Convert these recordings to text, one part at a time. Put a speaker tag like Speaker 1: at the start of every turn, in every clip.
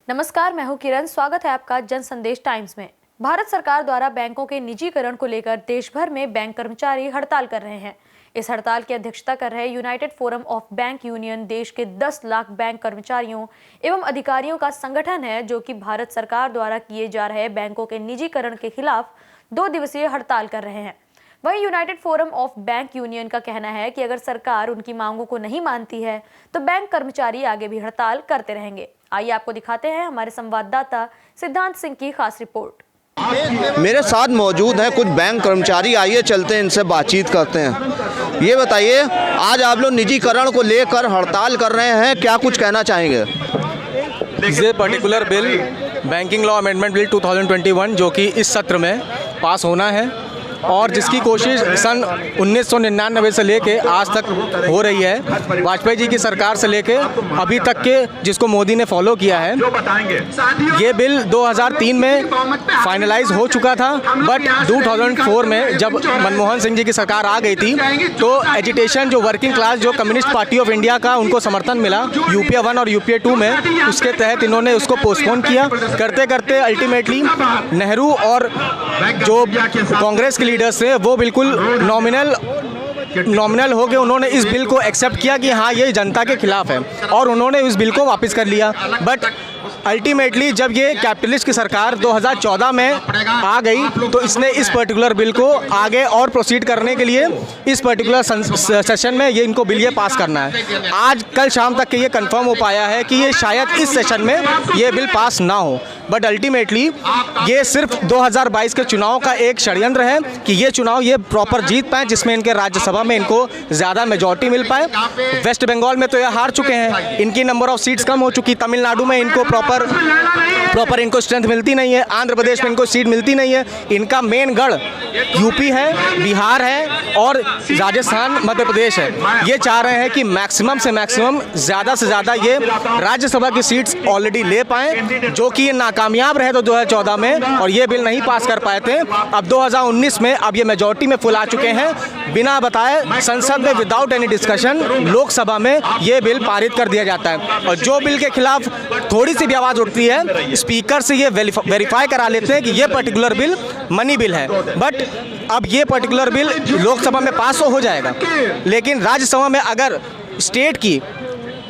Speaker 1: नमस्कार, मैं हूं किरण। स्वागत है आपका जन संदेश टाइम्स में। भारत सरकार द्वारा बैंकों के निजीकरण को लेकर देश भर में बैंक कर्मचारी हड़ताल कर रहे हैं। इस हड़ताल की अध्यक्षता कर रहे United forum of bank union देश के 10 लाख बैंक कर्मचारियों एवं अधिकारियों का संगठन है, जो कि भारत सरकार द्वारा किए जा रहे बैंकों के निजीकरण के खिलाफ 2 दिवसीय हड़ताल कर रहे हैं। वहीं United forum of bank union का कहना है कि अगर सरकार उनकी मांगों को नहीं मानती है तो बैंक कर्मचारी आगे भी हड़ताल करते रहेंगे। आइए आपको दिखाते हैं हमारे संवाददाता सिद्धांत सिंह की खास रिपोर्ट।
Speaker 2: मेरे साथ मौजूद हैं कुछ बैंक कर्मचारी, आइए चलते हैं इनसे बातचीत करते हैं। ये बताइए, आज आप लोग निजीकरण को लेकर हड़ताल कर रहे हैं, क्या कुछ कहना चाहेंगे?
Speaker 3: ये particular bill banking law amendment bill 2021 जो कि इस सत्र में पास होना है और जिसकी कोशिश सन 1999 से लेके आज तक हो रही है, वाजपेयी जी की सरकार से लेके अभी तक के जिसको मोदी ने फॉलो किया है। ये बिल 2003 में फाइनलाइज हो चुका था, बट 2004 में जब मनमोहन सिंह जी की सरकार आ गई थी तो एजिटेशन जो वर्किंग क्लास जो कम्युनिस्ट पार्टी ऑफ इंडिया का उनको समर्थन मिला यूपीए 1 और यूपीए 2 में, उसके तहत इन्होंने उसको पोस्टपोन किया। करते करते अल्टीमेटली नेहरू और जो कांग्रेस के लीडर्स थे वो बिल्कुल नॉमिनल हो गए। उन्होंने इस बिल को एक्सेप्ट किया कि हाँ ये जनता के खिलाफ है और उन्होंने इस बिल को वापस कर लिया। बट अल्टीमेटली जब ये कैपिटलिस्ट की सरकार 2014 में आ गई तो इसने इस पर्टिकुलर बिल को आगे और प्रोसीड करने के लिए इस पर्टिकुलर सेशन में ये इनको बिल ये पास करना है। आज कल शाम तक के ये कंफर्म हो पाया है कि ये शायद इस सेशन में ये बिल पास ना हो, बट अल्टीमेटली ये सिर्फ 2022 के चुनाव का एक षड्यंत्र है कि ये चुनाव ये प्रॉपर जीत पाए, जिसमें इनके राज्यसभा में इनको ज़्यादा मेजॉरिटी मिल पाए। वेस्ट बंगाल में तो ये हार चुके हैं, इनकी नंबर ऑफ सीट्स कम हो चुकी। तमिलनाडु में इनको प्रॉपर इनको स्ट्रेंथ मिलती नहीं है। आंध्र प्रदेश में इनको सीट मिलती नहीं है। इनका मेन गढ़ यूपी है, बिहार है और राजस्थान मध्य प्रदेश है। ये चाह रहे हैं कि मैक्सिमम से मैक्सिमम ज़्यादा से ज़्यादा ये राज्यसभा की सीट्स ऑलरेडी ले पाएँ, जो कि ये नाकामयाब रहे तो 2014 में और ये बिल नहीं पास कर पाए थे। अब 2019 में अब ये मेजॉरिटी में फुल आ चुके हैं। बिना बताए संसद में विदाउट एनी डिस्कशन लोकसभा में ये बिल पारित कर दिया जाता है और जो बिल के खिलाफ थोड़ी सी भी आवाज़ उठती है, स्पीकर से ये वेरीफाई करा लेते हैं कि ये पर्टिकुलर बिल मनी बिल है। बट अब ये पर्टिकुलर बिल लोकसभा में पास हो जाएगा, लेकिन राज्यसभा में अगर स्टेट की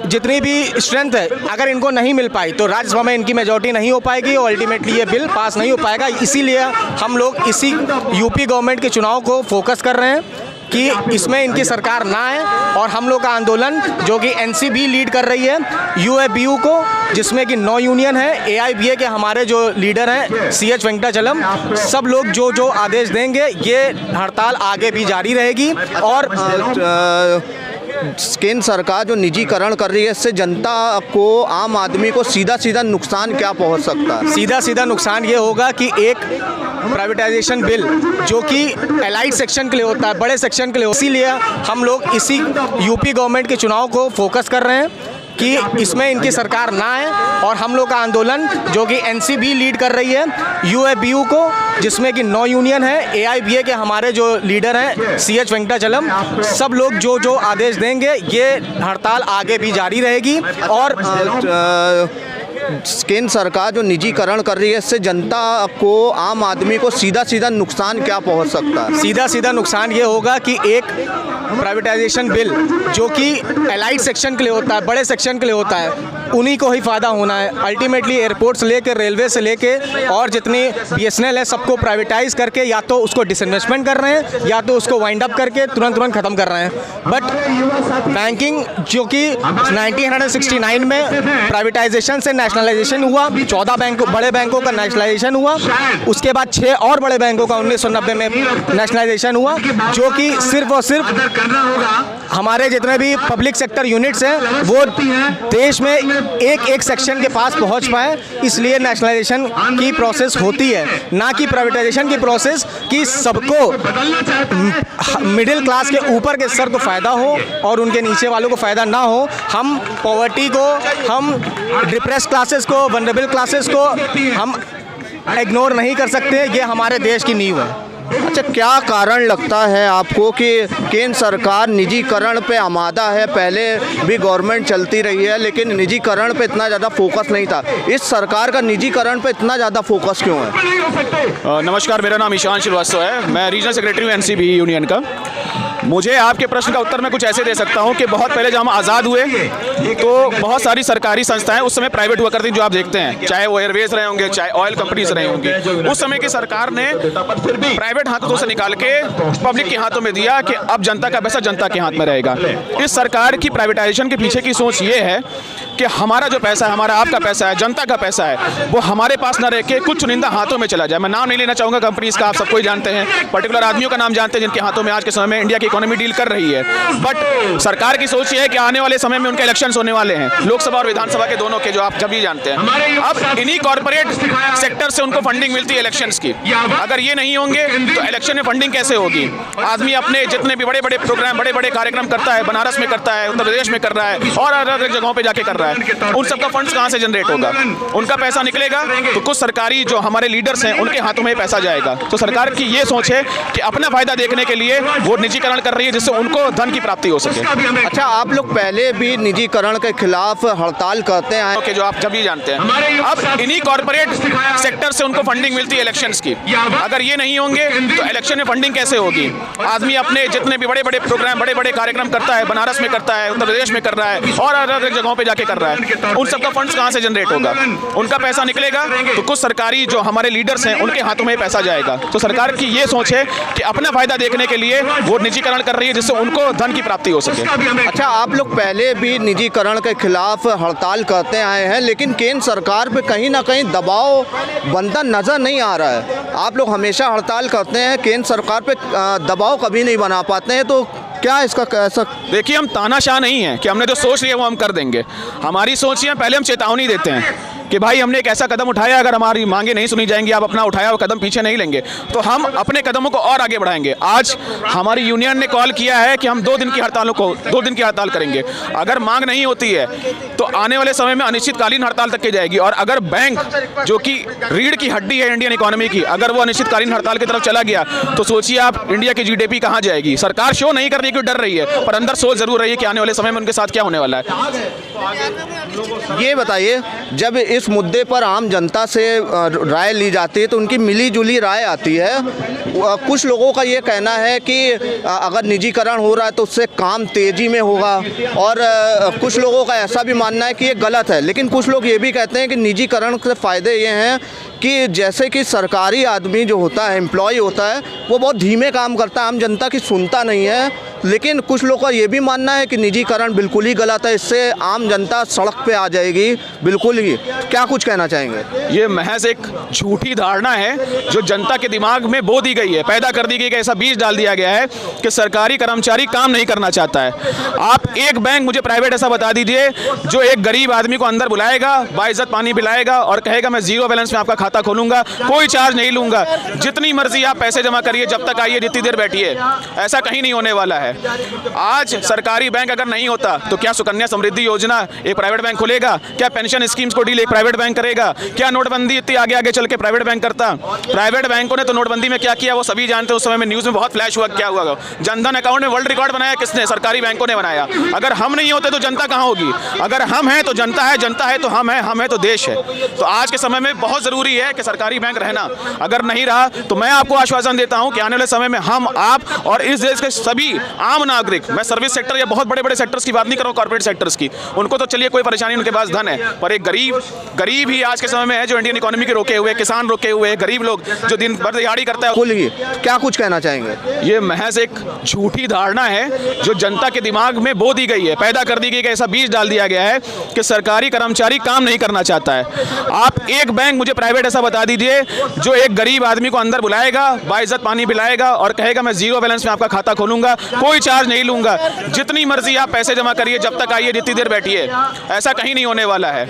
Speaker 3: जितनी भी स्ट्रेंथ है अगर इनको नहीं मिल पाई तो राज्यसभा में इनकी मेजॉरिटी नहीं हो पाएगी और अल्टीमेटली ये बिल पास नहीं हो पाएगा। इसीलिए हम लोग इसी यूपी गवर्नमेंट के चुनाव को फोकस कर रहे हैं कि इसमें इनकी सरकार ना आए और हम लोग का आंदोलन जो कि एनसीबी लीड कर रही है, यूएबीयू को जिसमें कि 9 यूनियन है, एआईबीए के हमारे जो लीडर हैं सीएच वेंकटाचलम, सब लोग जो आदेश देंगे ये हड़ताल आगे भी जारी रहेगी। और
Speaker 2: केंद्र सरकार जो निजीकरण कर रही है, इससे जनता को, आम आदमी को सीधा नुकसान क्या पहुंच सकता है?
Speaker 3: सीधा नुकसान ये होगा कि एक प्राइवेटाइजेशन बिल जो कि एलाइट सेक्शन के लिए होता है, बड़े सेक्शन के लिए, इसीलिए हम लोग इसी यूपी गवर्नमेंट के चुनाव को फोकस कर रहे हैं कि इसमें इनकी सरकार ना आए और हम लोग का आंदोलन जो कि एनसीबी लीड कर रही है, यूएबीयू को जिसमें कि 9 यूनियन है, एआईबीए के हमारे जो लीडर हैं सीएच वेंकटाचलम, सब लोग जो आदेश देंगे ये हड़ताल आगे भी जारी रहेगी। और
Speaker 2: केंद्र सरकार जो निजीकरण कर रही है, इससे जनता को, आम आदमी को सीधा नुकसान क्या पहुंच सकता है?
Speaker 3: सीधा नुकसान ये होगा कि एक प्राइवेटाइजेशन बिल जो कि एलाइट सेक्शन के लिए होता है, बड़े सेक्शन के लिए होता है, उन्हीं को ही फ़ायदा होना है। अल्टीमेटली एयरपोर्ट से लेकर रेलवे से लेके और जितनी बीएसएनएल है सबको प्राइवेटाइज करके या तो उसको डिसइन्वेस्टमेंट कर रहे हैं या तो उसको वाइंड अप करके तुरंत ख़त्म कर रहे हैं। बट बैंकिंग जो कि 1969 में प्राइवेटाइजेशन से नेशनलाइजेशन हुआ, 14 बड़े बैंकों का नेशनलाइजेशन हुआ, उसके बाद 6 और बड़े बैंकों का 1990 में नेशनलाइजेशन हुआ, जो कि सिर्फ और सिर्फ हमारे जितने भी पब्लिक सेक्टर यूनिट्स हैं वो देश में एक सेक्शन के पास पहुंच पाए, इसलिए नेशनलाइजेशन की प्रोसेस होती है, ना कि प्राइवेटाइजेशन की प्रोसेस कि सबको मिडिल क्लास के ऊपर के स्तर को फ़ायदा हो और उनके नीचे वालों को फ़ायदा ना हो। हम पॉवर्टी को, हम डिप्रेस क्लासेस को, वनरेबल क्लासेस को हम इग्नोर नहीं कर सकते। ये हमारे देश की नींव है।
Speaker 2: अच्छा, क्या कारण लगता है आपको कि केंद्र सरकार निजीकरण पे आमादा है? पहले भी गवर्नमेंट चलती रही है लेकिन निजीकरण पे इतना ज़्यादा फोकस नहीं था। इस सरकार का निजीकरण पे इतना ज़्यादा फोकस क्यों है?
Speaker 4: नमस्कार, मेरा नाम ईशान श्रीवास्तव है। मैं रीजनल सेक्रेटरी हूँ एनसीबी यूनियन का। मुझे आपके प्रश्न का उत्तर मैं कुछ ऐसे दे सकता हूँ कि बहुत पहले जब हम आज़ाद हुए तो बहुत सारी सरकारी संस्थाएं उस समय प्राइवेट हुआ करती, जो आप देखते हैं, चाहे वो एयरवेज रहे होंगे, चाहे ऑयल कंपनीज रहे होंगे। उस समय की सरकार ने प्राइवेट हाथों से निकाल के पब्लिक के हाथों में दिया कि अब जनता का पैसा जनता के हाथ में रहेगा। इस सरकार की प्राइवेटाइजेशन के पीछे की सोच ये है कि हमारा जो पैसा है, हमारा आपका पैसा है, जनता का पैसा है, वो हमारे पास न रह के कुछ चुनिंदा हाथों में चला जाए। मैं नाम नहीं लेना चाहूँगा कंपनीज का, आप सबको ही जानते हैं, पर्टिकुलर आदमियों का नाम जानते हैं जिनके हाथों में आज के समय में इंडिया की इकोनॉमी डील कर रही है। बट सरकार की सोच ये है कि आने वाले समय में उनके इलेक्शंस होने वाले हैं, लोकसभा और विधानसभा के दोनों के, जो आप सभी जानते हैं। अब इन्हीं कॉर्पोरेट सेक्टर से उनको फंडिंग मिलती है इलेक्शंस की। अगर ये नहीं होंगे तो इलेक्शन में फंडिंग कैसे होगी? आदमी अपने जितने भी बड़े बड़े प्रोग्राम, बड़े बड़े कार्यक्रम करता है, बनारस में करता है, उत्तर प्रदेश में कर रहा है और अलग अलग जगहों पे जाके कर रहा है, उन सबका फंड्स कहाँ से जनरेट होगा? उनका पैसा निकलेगा तो कुछ सरकारी जो हमारे लीडर्स हैं उनके हाथों में पैसा जाएगा। तो सरकार की ये सोच है कि अपना फायदा देखने के लिए वो निजीकरण कर रही है जिससे उनको धन की प्राप्ति हो सके।
Speaker 2: अच्छा, आप लोग पहले भी निजीकरण के खिलाफ हड़ताल करते हैं
Speaker 4: जो आप सभी जानते हैं। अब इन्हीं कॉर्पोरेट सेक्टर से उनको फंडिंग मिलती है इलेक्शंस की। अगर ये नहीं होंगे तो इलेक्शन में फंडिंग कैसे होगी? आदमी अपने जितने भी बड़े बड़े प्रोग्राम, बड़े बड़े कार्यक्रम करता है, बनारस में करता है, उत्तर प्रदेश में कर रहा है और अलग अलग जगहों पे जाके कर रहा है, उन सबका फंड्स कहाँ से जनरेट होगा? उनका पैसा निकलेगा तो कुछ सरकारी जो हमारे लीडर्स हैं उनके हाथों में पैसा जाएगा। तो सरकार की ये सोच है कि अपना फायदा देखने के लिए वो निजीकरण कर रही है जिससे उनको धन की प्राप्ति हो सके।
Speaker 2: अच्छा, आप लोग पहले भी निजीकरण के खिलाफ हड़ताल करते आए हैं लेकिन केंद्र सरकार पे कहीं ना कहीं दबाव बनता नज़र नहीं आ रहा है। आप लोग हमेशा हड़ताल करते हैं, केंद्र सरकार पे दबाव कभी नहीं बना पाते हैं, तो क्या इसका कैसा?
Speaker 4: देखिए, हम तानाशाह नहीं है कि हमने जो सोच लिया वो हम कर देंगे। हमारी सोच है, पहले हम चेतावनी देते हैं कि भाई हमने एक ऐसा कदम उठाया, अगर हमारी मांगे नहीं सुनी जाएंगी, आप अपना उठाया हुआ कदम पीछे नहीं लेंगे तो हम अपने कदमों को और आगे बढ़ाएंगे। आज हमारी यूनियन ने कॉल किया है कि हम 2 दिन की हड़ताल करेंगे। अगर मांग नहीं होती है तो आने वाले समय में अनिश्चितकालीन हड़ताल तक की जाएगी। और अगर बैंक, जो कि रीढ़ की हड्डी है इंडियन इकोनॉमी की, अगर वो अनिश्चितकालीन हड़ताल की तरफ चला गया तो सोचिए आप, इंडिया की जीडीपी कहाँ जाएगी? सरकार शो नहीं कर रही, क्यों डर रही है, पर अंदर सोच जरूर रही है कि आने वाले समय में उनके साथ क्या होने वाला है।
Speaker 2: ये बताइए, जब इस मुद्दे पर आम जनता से राय ली जाती है तो उनकी मिली जुली राय आती है। कुछ लोगों का ये कहना है कि अगर निजीकरण हो रहा है तो उससे काम तेज़ी में होगा, और कुछ लोगों का ऐसा भी मानना है कि ये गलत है। लेकिन कुछ लोग ये भी कहते हैं कि निजीकरण के फ़ायदे ये हैं कि जैसे कि सरकारी आदमी जो होता है, एम्प्लॉय होता है, वो बहुत धीमे काम करता है, आम जनता की सुनता नहीं है। लेकिन कुछ लोगों का ये भी मानना है कि निजीकरण बिल्कुल ही गलत है, इससे आम जनता सड़क पे आ जाएगी बिल्कुल ही। क्या कुछ कहना चाहेंगे?
Speaker 4: ये महज एक झूठी धारणा है जो जनता के दिमाग में बो दी गई है, पैदा कर दी गई है। ऐसा बीज डाल दिया गया है कि सरकारी कर्मचारी काम नहीं करना चाहता है। आप एक बैंक मुझे प्राइवेट ऐसा बता दीजिए जो एक गरीब आदमी को अंदर बुलाएगा, बाइज्जत पानी पिलाएगा और कहेगा मैं 0 बैलेंस में आपका खाता खोलूंगा, कोई चार्ज नहीं लूंगा, जितनी मर्जी आप पैसे जमा करिए, जब तक आइए, जितनी देर बैठिए। ऐसा कहीं नहीं होने वाला है। आज सरकारी बैंक अगर नहीं होता तो क्या सुकन्या समृद्धि योजना एक प्राइवेट बैंक खोलेगा? क्या पेंशन स्कीम्स को डील एक प्राइवेट बैंक करेगा? क्या नोटबंदी इतनी आगे आगे चल के प्राइवेट बैंक करता? प्राइवेट बैंकों ने तो नोटबंदी में क्या किया वो सभी जानते हैं। उस समय में न्यूज़ में बहुत फ्लैश हुआ, क्या हुआ? जनधन अकाउंट में वर्ल्ड रिकॉर्ड बनाया किसने? सरकारी बैंकों ने बनाया। अगर हम नहीं होते तो जनता कहाँ होगी? अगर हम हैं तो जनता है, जनता है तो हम हैं तो देश है। तो आज के समय में बहुत ज़रूरी है कि सरकारी बैंक रहना। अगर नहीं रहा तो मैं आपको आश्वासन देता हूं कि आने वाले समय में हम, आप और इस देश के सभी आम नागरिक, मैं सर्विस सेक्टर या बहुत बड़े बड़े सेक्टर्स की बात नहीं कर रहा हूं, कॉर्पोरेट सेक्टर्स की, उनको तो चलिए कोई परेशानी, उनके पास धन है, पर एक गरीब ही आज के समय में है जो इंडियन इकोनॉमी के रोके हुए, किसान रोके हुए, गरीब लोग जो दिन भर दिहाड़ी करता है।
Speaker 2: क्या कुछ कहना चाहेंगे?
Speaker 4: ये महज एक झूठी धारणा है जो जनता के दिमाग में बो दी गई है, पैदा कर दी गई है। ऐसा बीज डाल दिया गया है कि सरकारी कर्मचारी काम नहीं करना चाहता है। आप एक बैंक मुझे प्राइवेट ऐसा बता दीजिए जो एक गरीब आदमी को अंदर बुलाएगा, बाइज्जत पानी पिलाएगा और कहेगा मैं 0 बैलेंस में आपका खाता खोलूंगा, कोई चार्ज नहीं लूंगा, जितनी मर्जी आप पैसे जमा करिए, जब तक आइए, जितनी देर बैठिए। ऐसा कहीं नहीं होने वाला है।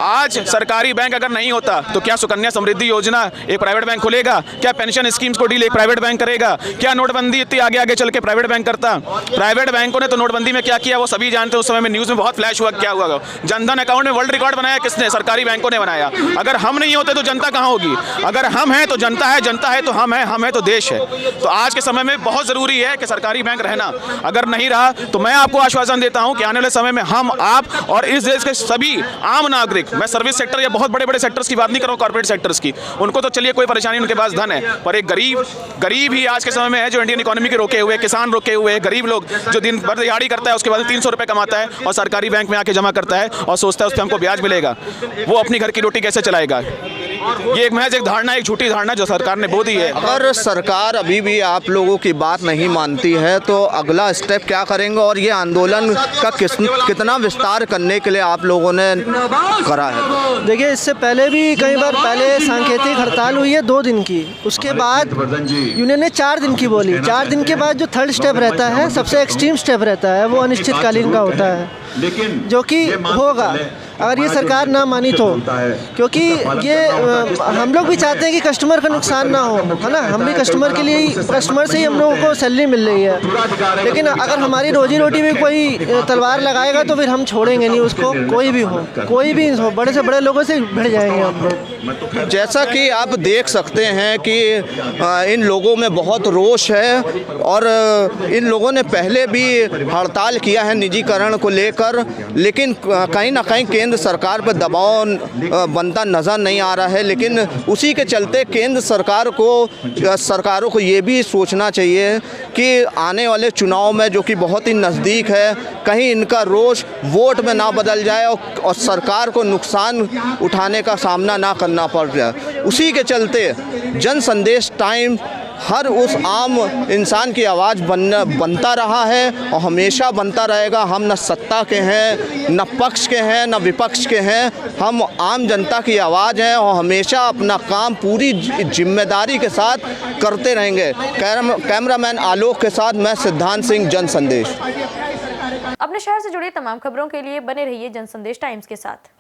Speaker 4: आज सरकारी बैंक अगर नहीं होता तो क्या सुकन्या समृद्धि योजना एक प्राइवेट बैंक खोलेगा? क्या पेंशन स्कीम्स को डील एक प्राइवेट बैंक करेगा? क्या नोटबंदी इतनी आगे आगे चल के प्राइवेट बैंक करता? प्राइवेट बैंकों ने तो नोटबंदी में क्या किया वो सभी जानते हैं। उस समय में न्यूज़ में बहुत फ्लैश हुआ, क्या हुआ? जनधन अकाउंट में वर्ल्ड रिकॉर्ड बनाया किसने? सरकारी बैंकों ने बनाया। अगर हम नहीं होते तो जनता कहाँ होगी? अगर हम हैं तो जनता है, जनता है तो हम हैं तो देश है। तो आज के समय में बहुत ज़रूरी है कि सरकारी बैंक रहना। अगर नहीं रहा तो मैं आपको आश्वासन देता हूं कि आने वाले समय में हम, आप और इस देश के सभी आम नागरिक, मैं सर्विस सेक्टर या बहुत बड़े बड़े सेक्टर्स की बात नहीं कर रहा हूं, कॉर्पोरेट सेक्टर्स की, उनको तो चलिए कोई परेशानी, उनके पास धन है, पर एक गरीब ही आज के समय में है जो इंडियन इकोनॉमी के रोके हुए, किसान रोके हुए, गरीब लोग जो दिन भर दिहाड़ी करता है, उसके बाद 300 रुपये कमाता है और सरकारी बैंक में आके जमा करता है और सोचता है उस पर हमको ब्याज मिलेगा, वो अपनी घर की रोटी कैसे चलाएगा? ये एक महज एक धारणा, एक झूठी धारणा जो सरकार ने बो दी है।
Speaker 2: अगर सरकार अभी भी आप लोगों की बात नहीं मानती है तो अगला स्टेप क्या करेंगे और ये आंदोलन का कितना विस्तार करने के लिए आप लोगों ने करा है?
Speaker 5: देखिए, इससे पहले भी कई बार पहले सांकेतिक हड़ताल हुई है 2 दिन की, उसके बाद यूनियन ने 4 दिन की बोली। 4 दिन के बाद जो थर्ड स्टेप रहता है, सबसे एक्सट्रीम स्टेप रहता है, वो अनिश्चितकालीन का होता है, जो कि होगा अगर ये सरकार ना मानी तो, क्योंकि ये हम लोग भी चाहते हैं कि कस्टमर का नुकसान ना हो, है ना। हम भी कस्टमर के लिए, कस्टमर से ही हम लोगों को सैलरी मिल रही है, लेकिन अगर हमारी रोजी रोटी में कोई तलवार लगाएगा तो फिर हम छोड़ेंगे नहीं उसको। कोई भी हो, बड़े से बड़े लोगों से भिड़ जाएंगे हम लोग।
Speaker 2: जैसा कि आप देख सकते हैं कि इन लोगों में बहुत रोष है और इन लोगों ने पहले भी हड़ताल किया है निजीकरण को लेकर, लेकिन कहीं ना कहीं केंद्र सरकार पर दबाव बनता नज़र नहीं आ रहा है। लेकिन उसी के चलते केंद्र सरकारों को ये भी सोचना चाहिए कि आने वाले चुनाव में, जो कि बहुत ही नज़दीक है, कहीं इनका रोष वोट में ना बदल जाए और सरकार को नुकसान उठाने का सामना ना करना पड़ जाए। उसी के चलते जन संदेश टाइम हर उस आम इंसान की आवाज़ बनता रहा है और हमेशा बनता रहेगा। हम न सत्ता के हैं, न पक्ष के हैं, न विपक्ष के हैं, हम आम जनता की आवाज़ हैं और हमेशा अपना काम पूरी जिम्मेदारी के साथ करते रहेंगे। कैमरामैन आलोक के साथ मैं सिद्धांत सिंह, जन संदेश।
Speaker 1: अपने शहर से जुड़ी तमाम खबरों के लिए बने रहिए जन संदेश टाइम्स के साथ।